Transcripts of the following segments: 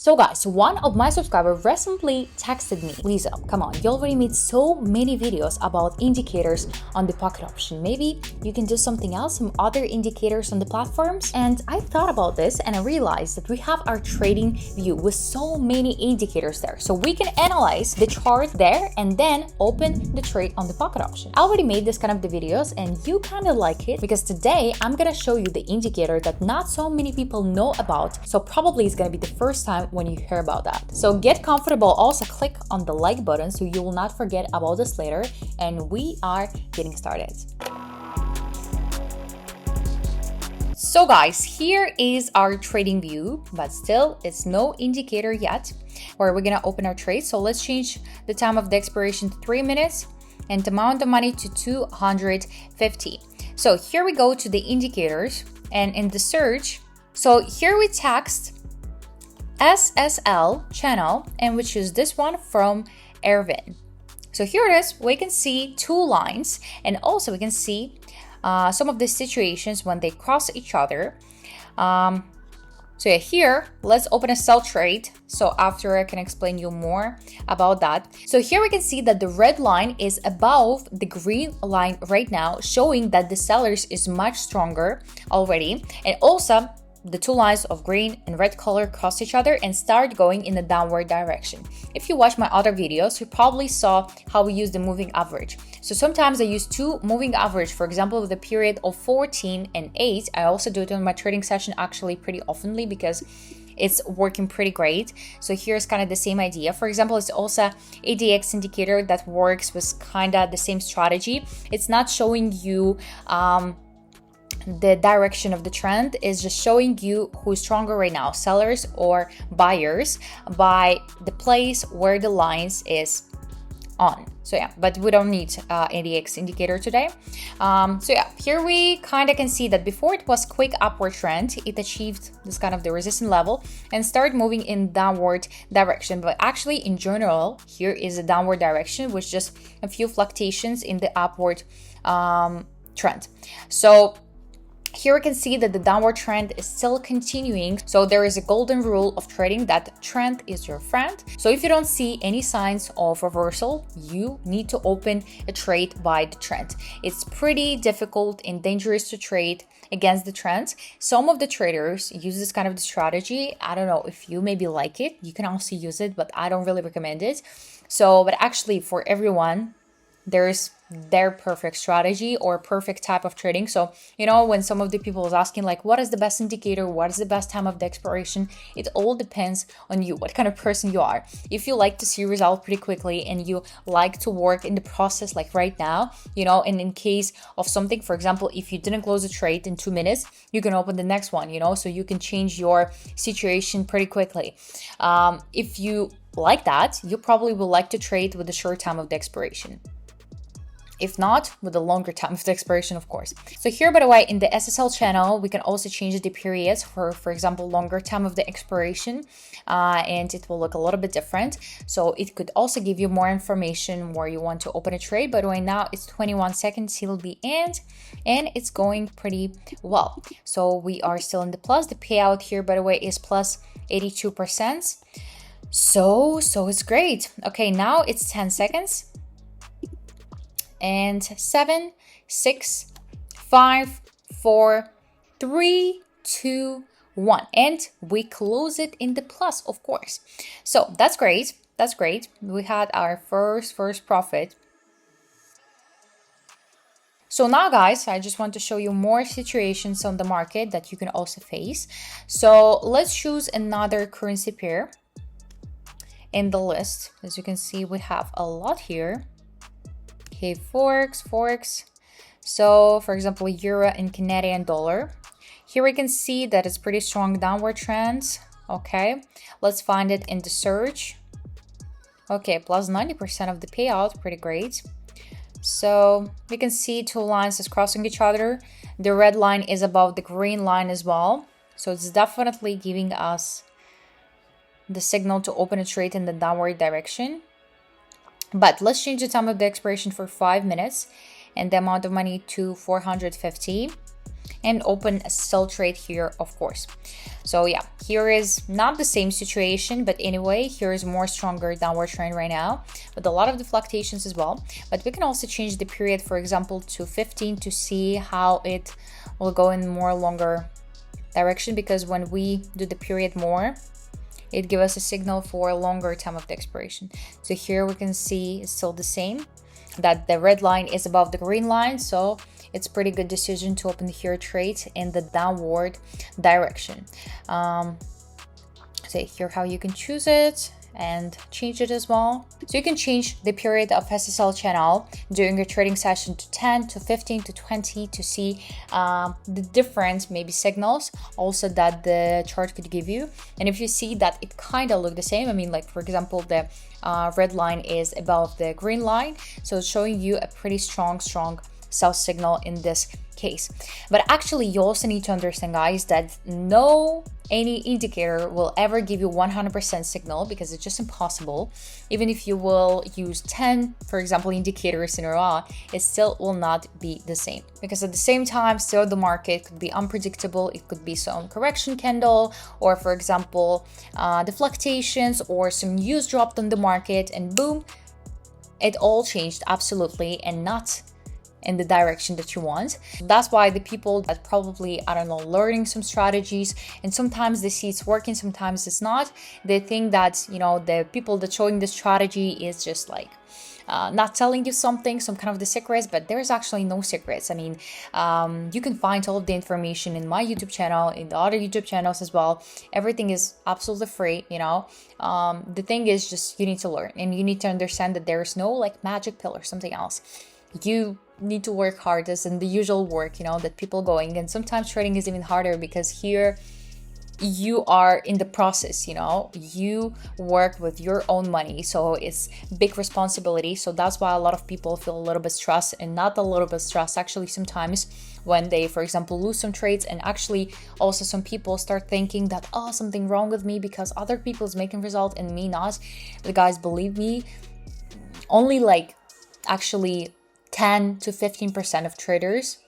So guys, one of my subscribers recently texted me, Lisa, come on, you already made so many videos about indicators on the pocket option. Maybe you can do something else, some other indicators on the platforms? And I thought about this and I realized that we have our trading view with so many indicators there. So we can analyze the chart there and then open the trade on the pocket option. I already made this kind of the videos and you kind of like it because today I'm gonna show you the indicator that not so many people know about. So probably it's gonna be the first time when you hear about that. So get comfortable, also click on the like button so you will not forget about this later, and we are getting started. So guys, here is our trading view, but still it's no indicator yet where we're gonna open our trade. So let's change the time of the expiration to 3 minutes and the amount of money to 250. So here we go to the indicators, and in the search, so here we text SSL channel, and we choose this one from Ervin. So here it is. We can see two lines, and also we can see some of the situations when they cross each other. So yeah, here let's open a sell trade. So after I can explain you more about that. So here we can see that the red line is above the green line right now, showing that the sellers is much stronger already, and also the two lines of green and red color cross each other and start going in the downward direction. If you watch my other videos, you probably saw how we use the moving average. So sometimes I use two moving average, for example, with a period of 14 and 8. I also do it on my trading session actually pretty oftenly because it's working pretty great. So here's kind of the same idea. For example, it's also ADX indicator that works with kind of the same strategy. It's not showing you the direction of the trend, is just showing you who's stronger right now, sellers or buyers, by the place where the lines is on. So yeah, but we don't need ADX indicator today. So yeah, here we kind of can see that before it was quick upward trend, it achieved this kind of the resistance level and started moving in downward direction. But actually in general, here is a downward direction with just a few fluctuations in the upward trend. So here we can see that the downward trend is still continuing. So there is a golden rule of trading that trend is your friend. So if you don't see any signs of reversal, you need to open a trade by the trend. It's pretty difficult and dangerous to trade against the trends. Some of the traders use this kind of strategy. I don't know if you maybe like it. You can also use it, but I don't really recommend it. So, but actually for everyone, there's their perfect strategy or perfect type of trading. So, you know, when some of the people is asking like, what is the best indicator? What is the best time of the expiration? It all depends on you, what kind of person you are. If you like to see results pretty quickly and you like to work in the process like right now, you know, and in case of something, for example, if you didn't close a trade in 2 minutes, you can open the next one, you know, so you can change your situation pretty quickly. If you like that, you probably will like to trade with the short time of the expiration. If not, with a longer time of the expiration, of course. So here, by the way, in the SSL channel, we can also change the periods for example, longer time of the expiration, and it will look a little bit different. So it could also give you more information where you want to open a trade. But right now it's 21 seconds till the end, and it's going pretty well. So we are still in the plus. The payout here, by the way, is plus 82%. So it's great. Okay, now it's 10 seconds. And 7, 6, 5, 4, 3, 2, 1, and we close it in the plus, of course. So that's great. That's great. We had our first profit. So now, guys, I just want to show you more situations on the market that you can also face. So let's choose another currency pair in the list. As you can see, we have a lot here. Okay, Forex. So for example, euro and Canadian dollar. Here we can see that it's pretty strong downward trends. Okay, let's find it in the search. Okay, plus 90% of the payout, pretty great. So we can see two lines is crossing each other. The red line is above the green line as well. So it's definitely giving us the signal to open a trade in the downward direction. But let's change the time of the expiration for 5 minutes and the amount of money to 450. and open a sell trade here, of course. So yeah, here is not the same situation, but anyway, here is more stronger downward trend right now with a lot of the fluctuations as well. But we can also change the period, for example, to 15 to see how it will go in more longer direction, because when we do the period more, it gives us a signal for a longer time of the expiration. So here we can see it's still the same, that the red line is above the green line. So it's a pretty good decision to open here trade in the downward direction. So here how you can choose it and change it as well. So you can change the period of SSL channel during your trading session to 10 to 15 to 20 to see the different maybe signals also that the chart could give you. And if you see that it kind of look the same, I mean, like for example, the red line is above the green line, so it's showing you a pretty strong sell signal in this case. But actually you also need to understand, guys, that no any indicator will ever give you 100% signal, because it's just impossible. Even if you will use 10, for example, indicators in a row, it still will not be the same, because at the same time still the market could be unpredictable. It could be some correction candle, or for example the fluctuations, or some news dropped on the market and boom, it all changed absolutely and not in the direction that you want. That's why the people that probably, I don't know, learning some strategies, and sometimes they see it's working, sometimes it's not, they think that, you know, the people that showing the strategy is just like not telling you something, some kind of the secrets, but there's actually no secrets. I mean, you can find all of the information in my YouTube channel, in the other YouTube channels as well. Everything is absolutely free, you know. The thing is just you need to learn, and you need to understand that there is no like magic pill or something else. You need to work hard as in the usual work, you know, that people going. And sometimes trading is even harder, because here you are in the process, you know, you work with your own money, so it's big responsibility. So that's why a lot of people feel a little bit stressed, and not a little bit stressed actually sometimes, when they, for example, lose some trades. And actually also some people start thinking that, oh, something wrong with me because other people is making result and me not. But guys, believe me, only like actually 10 to 15% of traders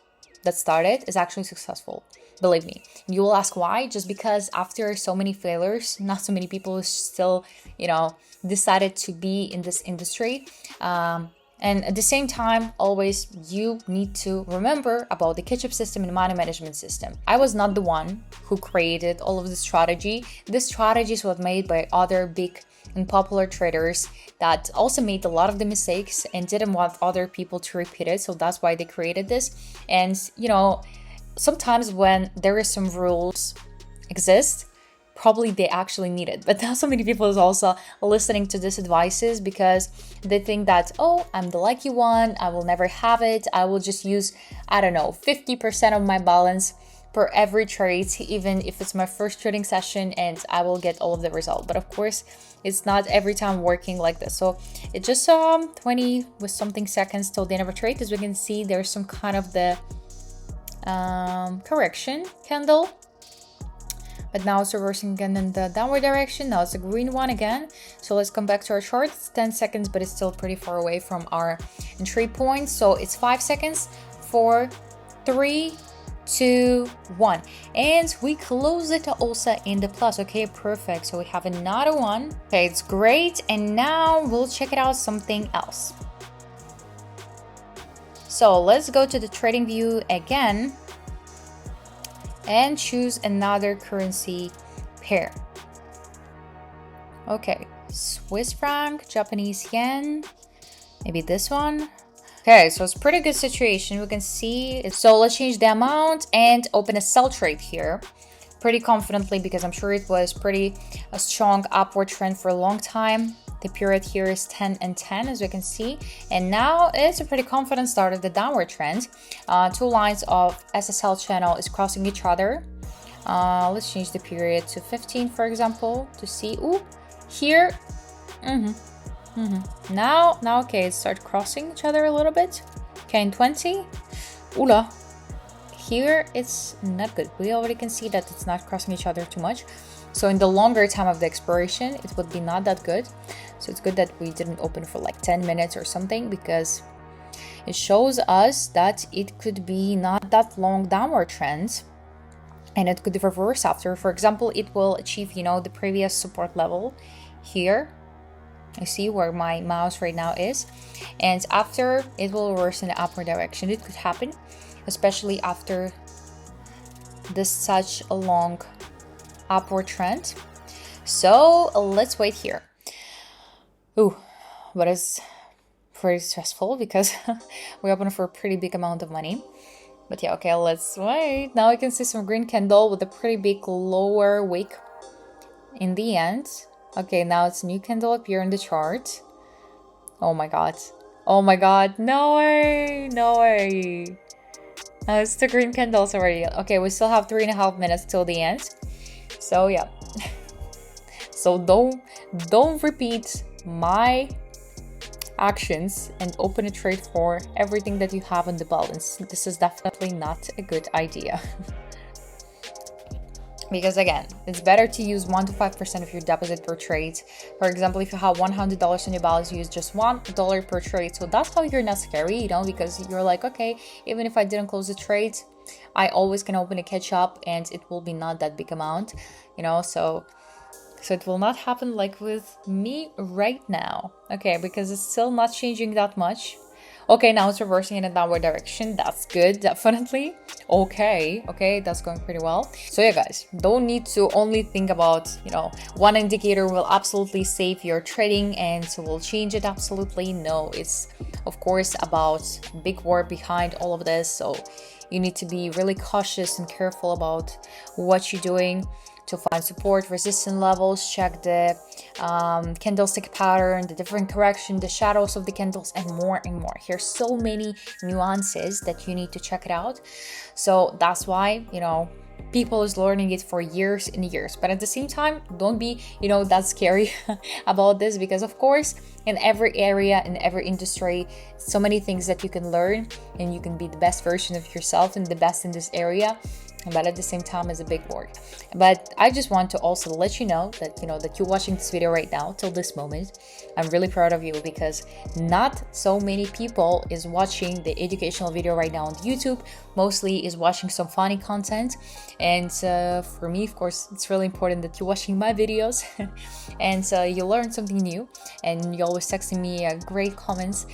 that started is actually successful. Believe me. You will ask why? Just because after so many failures, not so many people still, you know, decided to be in this industry. And at the same time, always you need to remember about the catch-up system and money management system. I was not the one who created all of this strategy. This strategy was made by other big and popular traders that also made a lot of the mistakes and didn't want other people to repeat it. So that's why they created this. And, you know, sometimes when there is some rules exist, probably they actually need it. But not so many people is also listening to these advices, because they think that, oh, I'm the lucky one, I will never have it, I will just use, I don't know, 50% of my balance per every trade, even if it's my first trading session, and I will get all of the result. But of course, it's not every time working like this. So it's just 20 with something seconds till the end of a trade. As we can see, there's some kind of the correction candle, but now it's reversing again in the downward direction. Now it's a green one again. So let's come back to our chart. It's 10 seconds, but it's still pretty far away from our entry point. So it's 5 seconds, 4, 3, 2, 1, and we close it also in the plus. Okay, perfect. So we have another one. Okay, it's great. And now we'll check it out something else. So let's go to the TradingView again and choose another currency pair. Okay, Swiss franc, Japanese yen, maybe this one. Okay, so it's pretty good situation. We can see. So let's change the amount and open a sell trade here pretty confidently, because I'm sure it was pretty a strong upward trend for a long time. The period here is 10 and 10, as we can see. And now it's a pretty confident start of the downward trend. Two lines of SSL channel is crossing each other. Let's change the period to 15, for example, to see. Ooh, here. Now, okay, it start crossing each other a little bit. Okay, in 20. Oola. Here, it's not good. We already can see that it's not crossing each other too much. So in the longer time of the expiration, it would be not that good. So it's good that we didn't open for like 10 minutes or something, because It shows us that it could be not that long downward trend, and it could reverse after. For example, it will achieve, the previous support level here. You see where my mouse right now is, and after it will reverse in the upward direction. It could happen, especially after this such a long upward trend. So let's wait here. Ooh, but it's pretty stressful because we opened for a pretty big amount of money. But yeah, okay, let's wait. Now I can see some green candle with a pretty big lower wick in the end. Okay, now it's a new candle appear in the chart. Oh my god. Oh my god. No way. No way. It's the green candles already. Okay, we still have 3.5 minutes till the end. So yeah. So don't repeat my actions and open a trade for everything that you have on the balance. This is definitely not a good idea. Because again, it's better to use 1 to 5% of your deposit per trade. For example, if you have $100 on your balance, you use just $1 per trade. So that's how you're not scary, because you're like, okay, even if I didn't close the trade, I always can open a catch up and it will be not that big amount, so it will not happen like with me right now. Okay, because it's still not changing that much. Okay, now it's reversing in a downward direction. That's good, definitely. Okay, that's going pretty well. So yeah, guys, don't need to only think about, one indicator will absolutely save your trading and so will change it absolutely. No, it's of course about big work behind all of this. So you need to be really cautious and careful about what you're doing to find support, resistance levels, check the candlestick pattern, the different correction, the shadows of the candles, and more and more. Here's so many nuances that you need to check it out. So that's why, people is learning it for years and years. But at the same time, don't be, that scary about this, because of course, in every area, in every industry, so many things that you can learn and you can be the best version of yourself and the best in this area. But at the same time, it's a big work. But I just want to also let you know that that you're watching this video right now till this moment. I'm really proud of you, because not so many people is watching the educational video right now on YouTube. Mostly is watching some funny content, and for me, of course, it's really important that you're watching my videos and you learn something new, and you're always texting me great comments.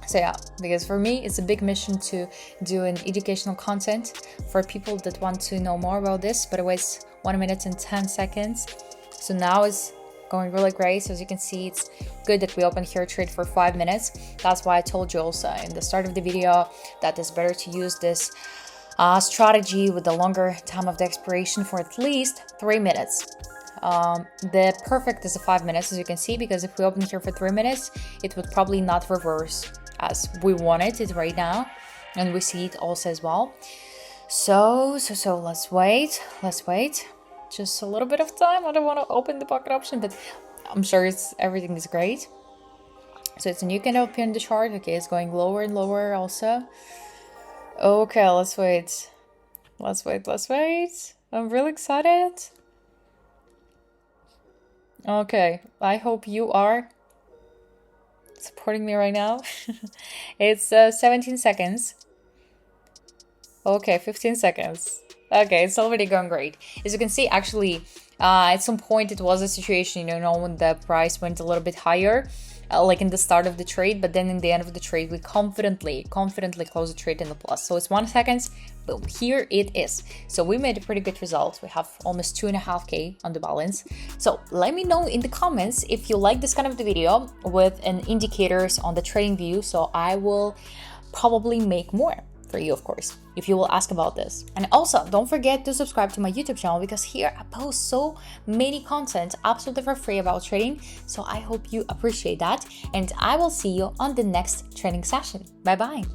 So yeah, because for me, it's a big mission to do an educational content for people that want to know more about this. But it was 1 minute and 10 seconds. So now it's going really great. So as you can see, it's good that we opened here trade for 5 minutes. That's why I told you also in the start of the video that it's better to use this strategy with the longer time of the expiration for at least 3 minutes. The perfect is 5 minutes, as you can see, because if we open here for 3 minutes, it would probably not reverse as we wanted it right now, and we see it also as well. So let's wait just a little bit of time. I don't want to open the pocket option, but I'm sure everything is great. So it's a new candle up in the chart. Okay, it's going lower and lower also. Okay, let's wait. I'm really excited. Okay, I hope you are supporting me right now. It's 17 seconds. Okay, 15 seconds. Okay, it's already going great. As you can see, actually, at some point it was a situation, when the price went a little bit higher, like in the start of the trade, but then in the end of the trade, we confidently closed the trade in the plus. So it's 1 second, but here it is. So we made a pretty good result. We have almost 2.5K on the balance. So let me know in the comments if you like this kind of the video with an indicators on the TradingView. So I will probably make more for you, of course, if you will ask about this. And also, don't forget to subscribe to my YouTube channel, because here I post so many content absolutely for free about trading. So I hope you appreciate that, and I will see you on the next training session. Bye bye.